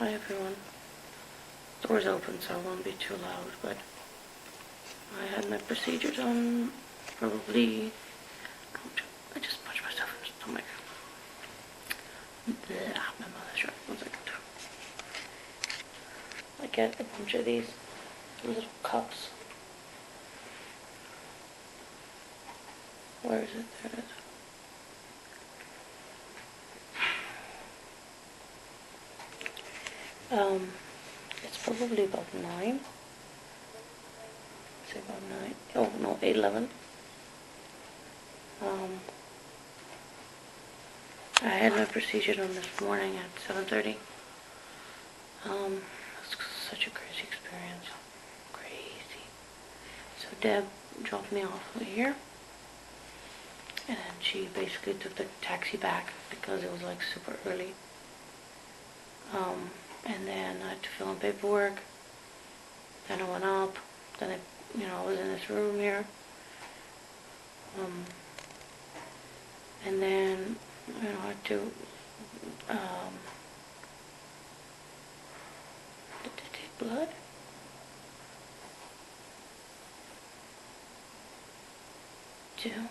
Hi everyone. Door's open, so I won't be too loud, but I had my procedure done probably. Ouch, I just punched myself in the stomach. Blah, my mouth is right. 1 second. I get a bunch of these little cups. Where is it? There it is. It's probably about 9. Say about 9. Oh no, 8:11. I had my procedure done this morning at 7:30. It's such a crazy experience. Crazy. So Deb dropped me off here, and then she basically took the taxi back because it was like super early. And then I had to fill in paperwork. Then I went up. Then I was in this room here. And then I had to. Did they take blood? Don't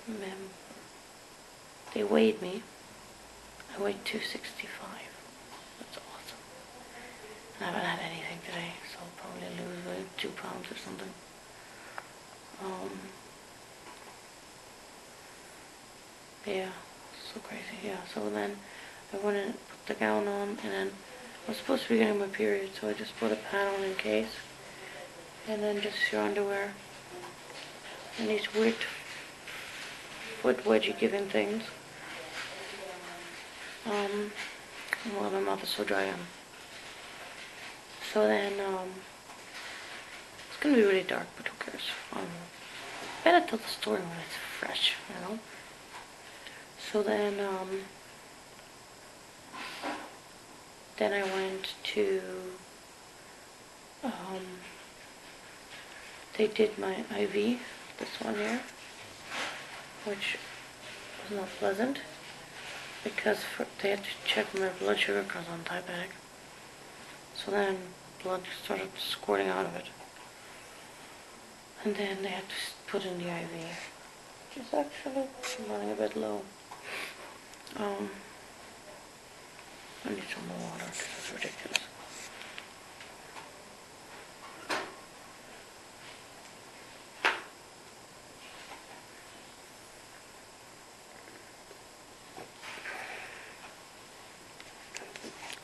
remember. They weighed me. I weighed 265. That's awesome. I haven't had anything today, so I'll probably lose like 2 pounds or something. Yeah, so crazy. Yeah, so then I went and put the gown on, and then I was supposed to be getting my period, so I just put a pad on in case, and then just your underwear, and these weird foot wedgie giving things. Well, my mouth is so dry. So then, it's gonna be really dark, but who cares? Better tell the story when it's fresh, So then, then I went to, they did my IV, this one here, which was not pleasant, because they had to check my blood sugar because I'm diabetic. So then blood started squirting out of it. And then they had to put in the IV, which is actually running a bit low. I need some more water because it's ridiculous.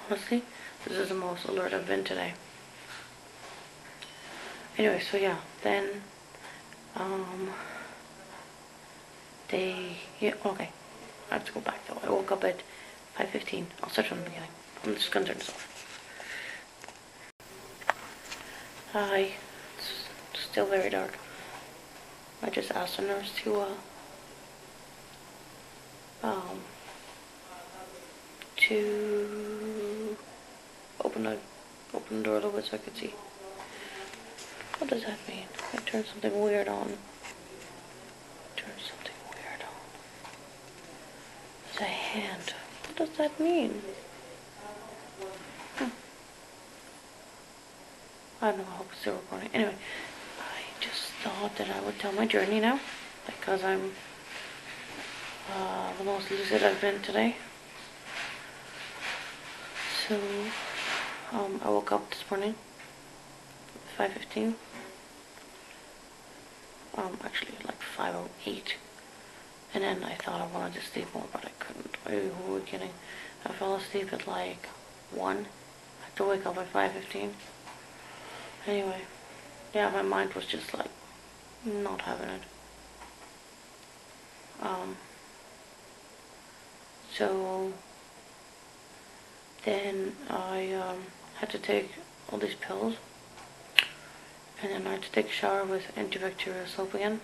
Honestly, this is the most alert I've been today. Anyway, so yeah, then, okay, I have to go back though. I woke up at 5:15. I'll start from the beginning. I'm just gonna turn this off. Hi, it's still very dark. I just asked the nurse to open the door a little bit so I could see. What does that mean? I turned something weird on. There's a hand. What does that mean? I don't know, I hope it's still recording. Anyway, I just thought that I would tell my journey now, because I'm the most lucid I've been today. So, I woke up this morning at 5:15. Actually like 5:08. And then I thought I wanted to sleep more, but I couldn't. Who were kidding? I fell asleep at like 1. I had to wake up at 5:15. Anyway, yeah, my mind was just like not having it. So then I had to take all these pills, and then I had to take a shower with antibacterial soap again.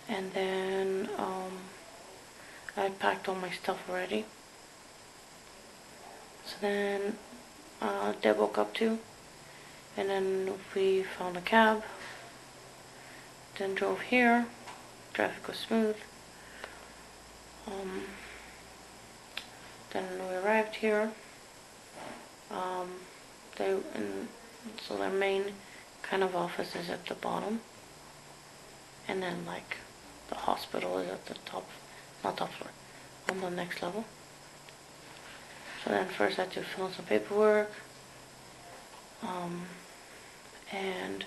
And then I packed all my stuff already. So then Deb woke up too, and then we found a cab, then drove here. Traffic was smooth. then we arrived here. So their main kind of office is at the bottom, and then like the hospital is at the top, not top floor, on the next level. So then first I had to fill in some paperwork, and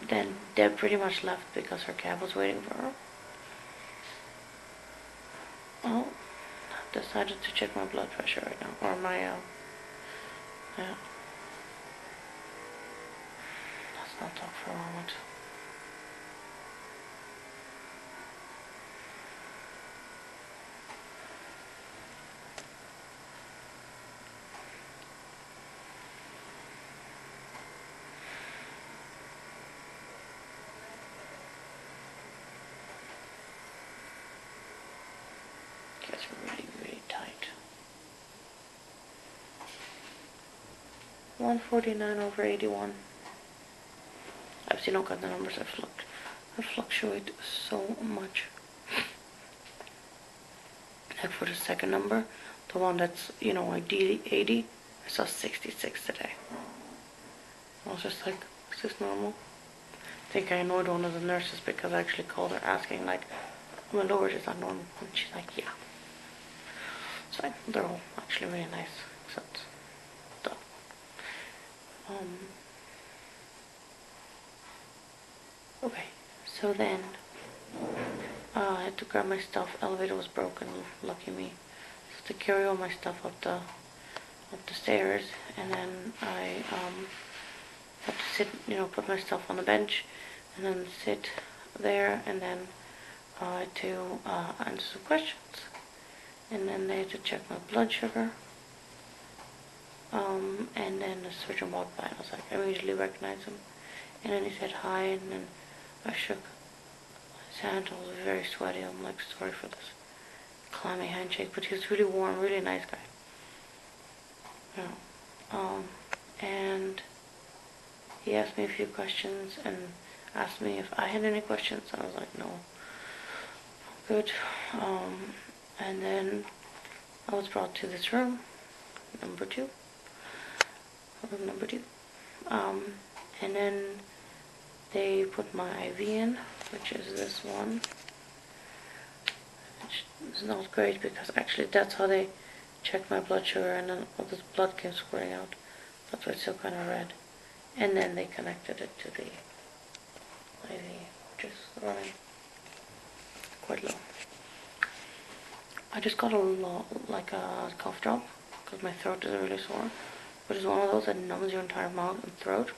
then Deb pretty much left because her cab was waiting for her. Oh, I decided to check my blood pressure right now, or my, yeah. Let's not talk for a moment. Gets really, really tight. 149/81. I've seen all kinds of numbers that fluctuate so much. Like for the second number, the one that's, ideally 80, I saw 66 today. I was just like, is this normal? I think I annoyed one of the nurses because I actually called her asking, like, my lower is that normal? And she's like, yeah. So they're all actually really nice, except the, okay, so then, I had to grab my stuff. Elevator was broken, lucky me. So to carry all my stuff up the stairs, and then I had to sit, put my stuff on the bench, and then sit there, and then to answer some questions. And then they had to check my blood sugar. And then the surgeon walked by, and I was like, I immediately recognized him. And then he said hi, and then I shook his hand. I was very sweaty. I'm like, sorry for this clammy handshake, but he was really warm, really nice guy. And he asked me a few questions and asked me if I had any questions. I was like, no, good. And then I was brought to this room, number 2. And then they put my IV in, which is this one. Which is not great because actually that's how they checked my blood sugar, and then all this blood came squirting out. That's why it's still kind of red. And then they connected it to the IV, which is running quite low. I just got like a cough drop because my throat is really sore. But it's one of those that numbs your entire mouth and throat.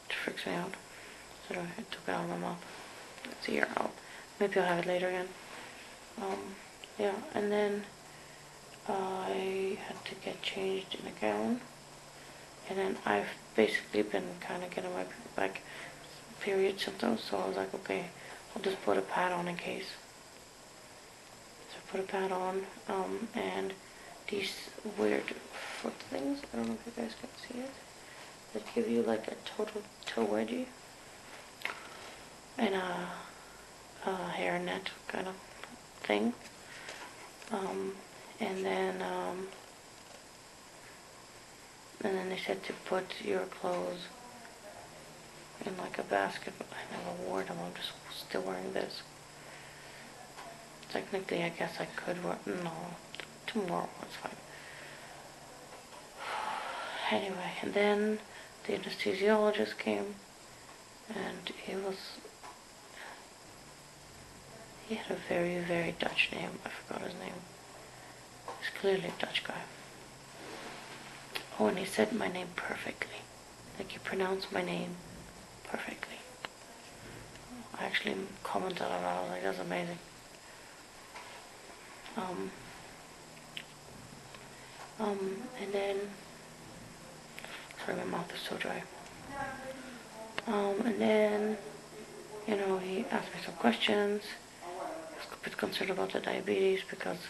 It freaks me out. So I took it out of my mouth. It's a year out. Maybe I'll have it later again. Yeah, and then I had to get changed in a gown. And then I've basically been kind of getting my period symptoms. So I was like, okay, I'll just put a pad on in case. So I put a pad on, and these weird foot things, I don't know if you guys can see it, that give you like a total toe wedgie and a hair net kind of thing. And then they said to put your clothes in like a basket, but I never wore them. I'm just still wearing this. Technically, I guess I could wear, no, tomorrow, it's fine. Anyway, and then the anesthesiologist came, and he had a very, very Dutch name. I forgot his name. He's clearly a Dutch guy. Oh, and he said my name perfectly. Like, he pronounced my name perfectly. I actually commented on it. I was like, that's amazing. And then, sorry, my mouth is so dry. And then, he asked me some questions. I was a bit concerned about the diabetes because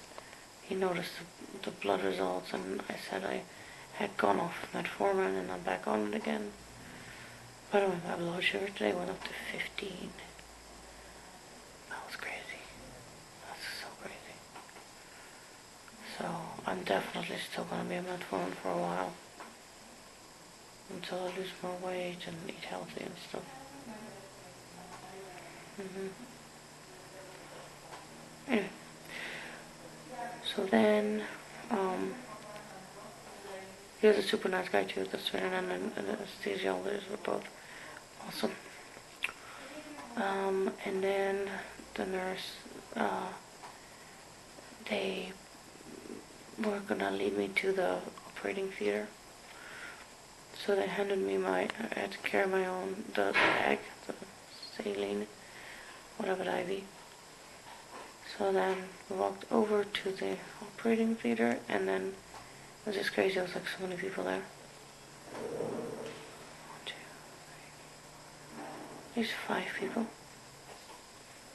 he noticed the blood results, and I said I had gone off metformin and I'm back on it again. By the way, my blood sugar today went up to 15. That was crazy. That's so crazy. I'm definitely still gonna be on metformin for a while. Until I lose more weight and eat healthy and stuff. Anyway. So then, he was a super nice guy too. The surgeon and an anesthesiologist were both awesome. And then the nurse, they were gonna lead me to the operating theater. So they handed me I had to carry my own, the bag, the saline, whatever, the IV. So then we walked over to the operating theater, and then it was just crazy. There was like so many people there. 1, 2, 3. There's 5 people.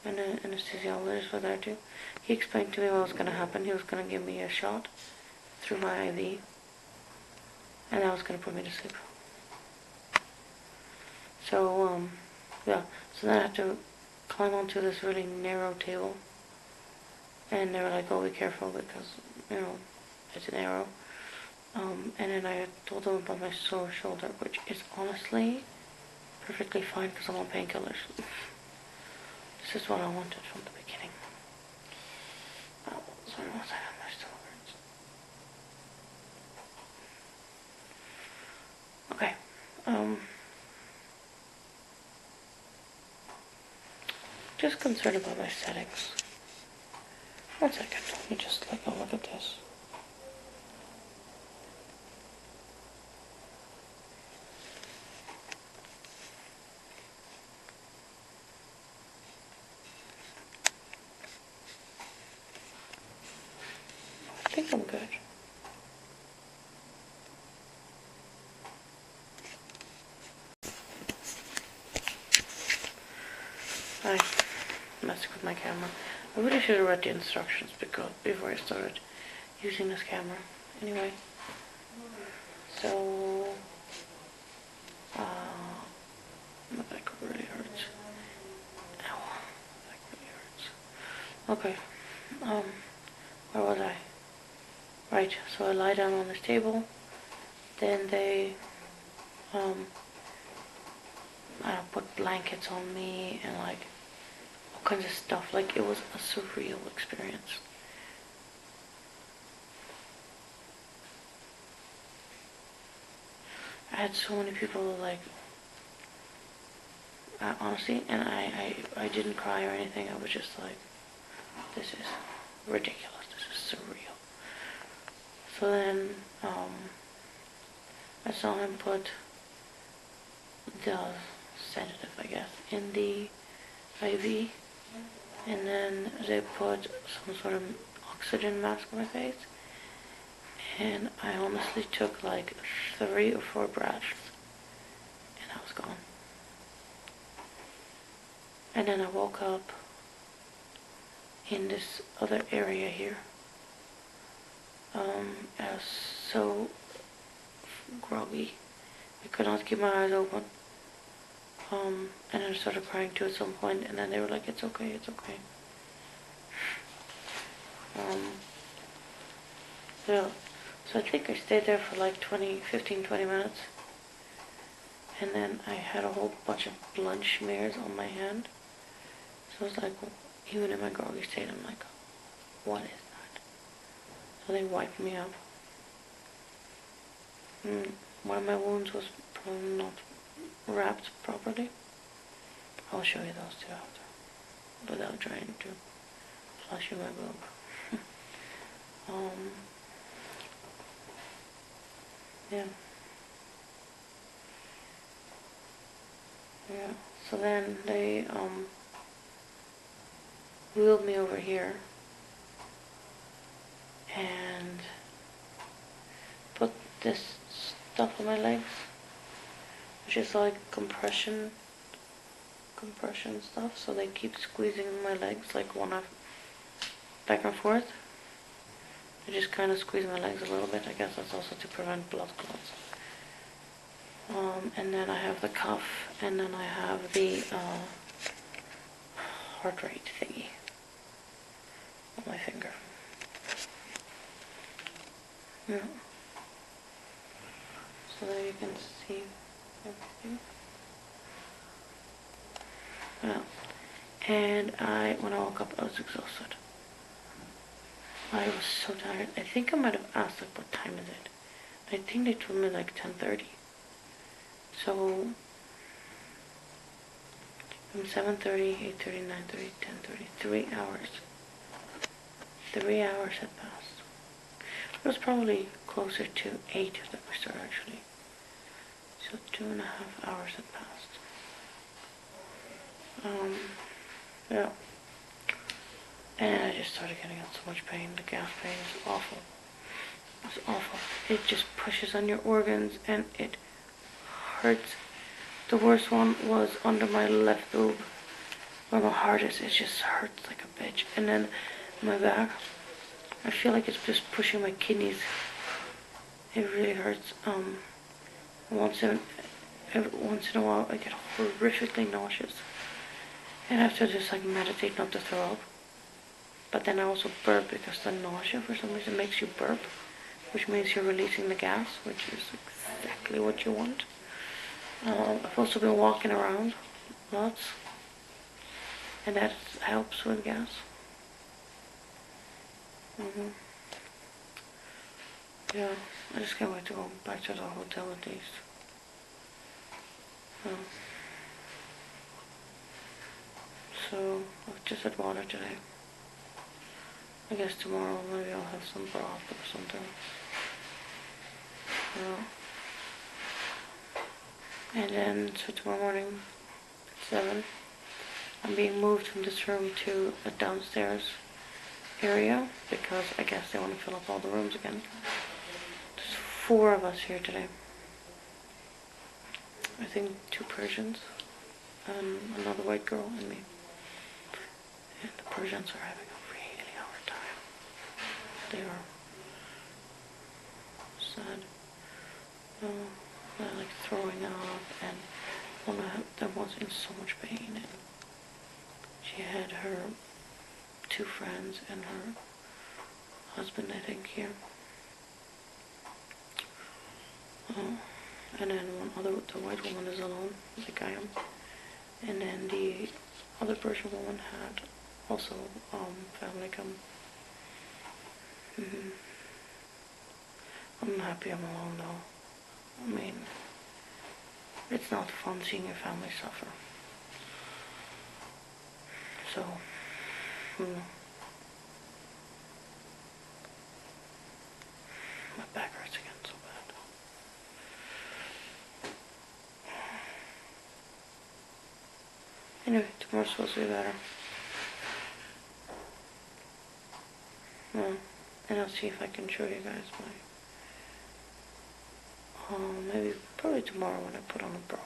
And the anesthesiologist was there too. He explained to me what was going to happen. He was going to give me a shot through my IV, and that was going to put me to sleep. So, yeah. So then I had to climb onto this really narrow table. And they were like, oh, be careful because, you know, it's narrow. And then I told them about my sore shoulder, which is honestly perfectly fine because I'm on painkillers. This is what I wanted from the beginning. Oh, sorry, one second, my still hurts. Okay, just concerned about my settings. 1 second, let me just look at this. I think I'm good. I messed with my camera. I really should have read the instructions before I started using this camera. Anyway, so my back really hurts. Ow, my back really hurts. Okay, where was I? Right, so I lie down on this table. Then they put blankets on me and like all kinds of stuff. Like, it was a surreal experience. I had so many people like, honestly, and I didn't cry or anything. I was just like, this is ridiculous. This is surreal. So then I saw him put the sedative, I guess, in the IV, and then they put some sort of oxygen mask on my face, and I honestly took like 3 or 4 breaths, and I was gone. And then I woke up in this other area here. I was so groggy, I could not keep my eyes open. And then I started crying too at some point, and then they were like, it's okay, it's okay. Yeah, so I think I stayed there for like 15, 20 minutes. And then I had a whole bunch of blood smears on my hand. So I was like, even in my groggy state, I'm like, what is that? So they wiped me up. One of my wounds was probably not wrapped properly. I'll show you those two after, without trying to flush you my boob. Yeah. Yeah, so then they wheeled me over here and put this stuff on my legs, which is like compression stuff, so they keep squeezing my legs like back and forth. They just kind of squeeze my legs a little bit. I guess that's also to prevent blood clots. And then I have the cuff, and then I have the heart rate thingy on my finger. Yeah. So there you can see everything. Yeah. And when I woke up, I was exhausted. I was so tired. I think I might have asked, like, what time is it? I think they told me, like, 10:30. So, from 7:30, 8:30, 9:30, 10:30, 3 hours. 3 hours had passed. It was probably closer to 8 that we started, actually. So 2.5 hours had passed. Yeah. And I just started getting out so much pain. The gas pain is awful. It's awful. It just pushes on your organs and it hurts. The worst one was under my left boob, where my heart is. It just hurts like a bitch. And then my back, I feel like it's just pushing my kidneys. It really hurts. Once in a while, I get horrifically nauseous, and I have to just like meditate not to throw up. But then I also burp because the nausea for some reason makes you burp, which means you're releasing the gas, which is exactly what you want. I've also been walking around lots, and that helps with gas. Yeah, I just can't wait to go back to the hotel at least. So I've just had water today. I guess tomorrow maybe I'll have some broth or something. And then, so tomorrow morning at 7, I'm being moved from this room to a downstairs area because I guess they want to fill up all the rooms again. There's 4 of us here today. I think 2 Persians and another white girl and me. And the Persians are having a really hard time. They are sad. They're like throwing up, and one of them was in so much pain. And she had her 2 friends and her husband, I think, here. And then the white woman is alone, like I am. And then the other Persian woman had also family come. I'm happy I'm alone though. I mean, it's not fun seeing your family suffer. So, my back hurts again so bad. Anyway, tomorrow's supposed to be better. And I'll see if I can show you guys my, maybe, probably tomorrow when I put on a bra.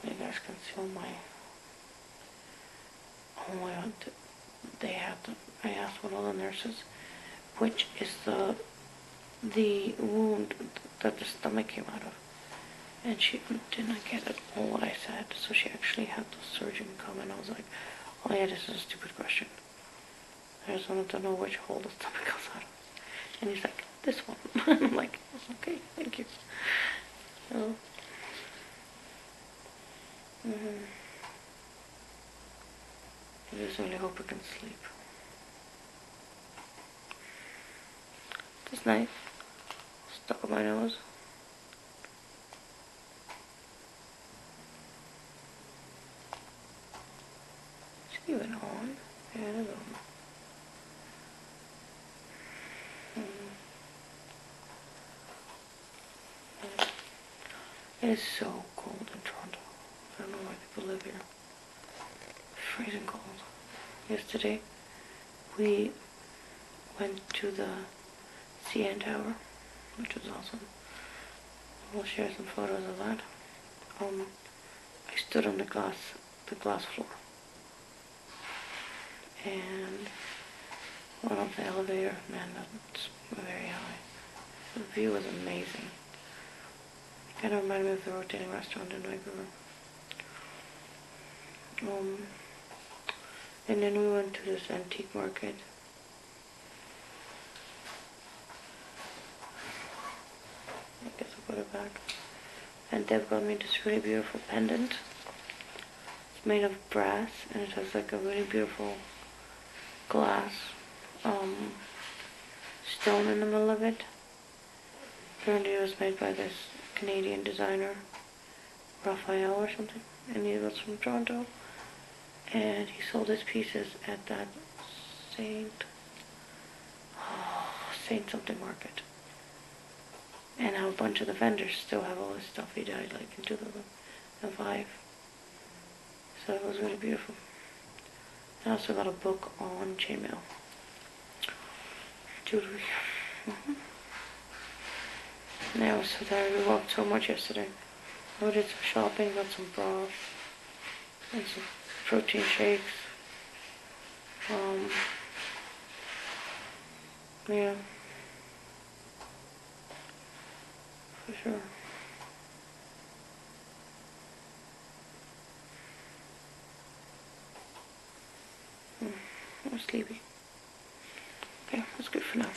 You guys can see all my, I asked one of the nurses, which is the wound that the stomach came out of. And she didn't get at all what I said, so she actually had the surgeon come, and I was like, oh yeah, this is a stupid question. I just wanted to know which hole the stomach comes out of. And he's like, this one. I'm like, okay, thank you. So, I just really hope I can sleep. This knife stuck on my nose. Is it even on? Yeah, it is on. It is so cold in Toronto. I don't know why people live here. Freezing cold. Yesterday, we went to the CN Tower, which was awesome. We'll share some photos of that. I stood on the glass floor, and went up the elevator. Man, that's very high. The view was amazing. Kind of reminded me of the rotating restaurant in Vancouver. And then we went to this antique market. put it back. And Deb got me this really beautiful pendant. It's made of brass, and it has like a really beautiful glass stone in the middle of it. Apparently it was made by this Canadian designer, Raphael or something, and he was from Toronto. And he sold his pieces at that Saint something market. And how a bunch of the vendors still have all this stuff. He died like in 2005. So it was really beautiful. I also got a book on chainmail jewelry. And I was so tired. We walked so much yesterday. I did some shopping, got some broth and some protein shakes. Yeah, for sure. I'm sleepy. Okay, that's good for now.